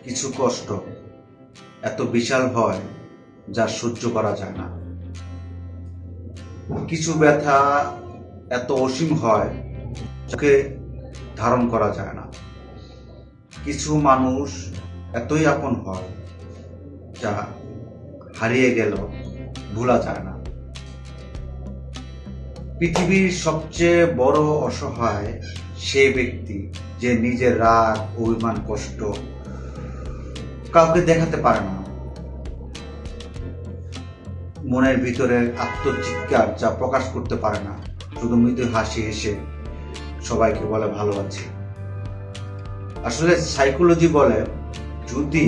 কিছু কষ্ট এত বিশাল হয় যা সহ্য করা যায় না। কিছু ব্যথা এত অসীম হয় যাকে ধারণ করা যায় না। কিছু মানুষ এতই আপন হয় যা হারিয়ে গেল ভোলা যায় না। পৃথিবীর সবচেয়ে বড় অসহায় সেই ব্যক্তি যে নিজের রাগ, অভিমান, কষ্ট কাউকে দেখাতে পারে না। মনের ভিতরের আত্মচিৎকার যা প্রকাশ করতে পারে না, শুধু মৃদু হাসি হেসে সবাইকে বলে ভালো আছি। আসলে সাইকোলজি বলে, যদি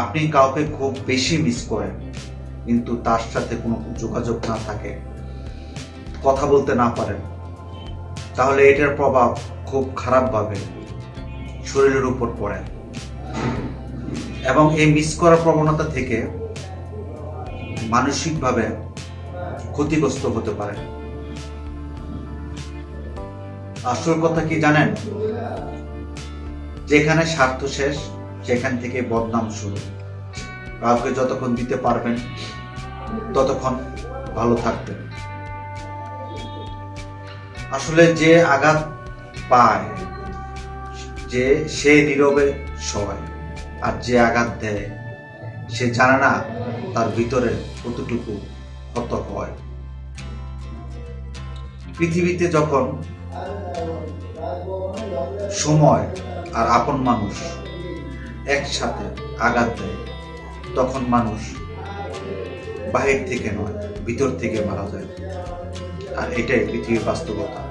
আপনি কাউকে খুব বেশি মিস করেন কিন্তু তার সাথে কোনো যোগাযোগ না থাকে, কথা বলতে না পারেন, তাহলে এটার প্রভাব খুব খারাপভাবে শরীরের উপর পড়ে এবং এই মিস করার প্রবণতা থেকে মানসিকভাবে ক্ষতিগ্রস্ত হতে পারে। আসল কথা কি জানেন? যেখানে স্বার্থ শেষ সেখান থেকে বদনাম শুরু। কাউকে যতক্ষণ দিতে পারবেন ততক্ষণ ভালো থাকবেন। আসলে যে আঘাত পায় সে নীরবে সয়, আর যে আঘাত দেয় সে জানে না তার ভিতরে কতটুকু ক্ষত হয়। পৃথিবীতে যখন সময় আর আপন মানুষ একসাথে আঘাত দেয়, তখন মানুষ বাহির থেকে নয়, ভিতর থেকে মারা যায়। আর এটাই পৃথিবীর বাস্তবতা।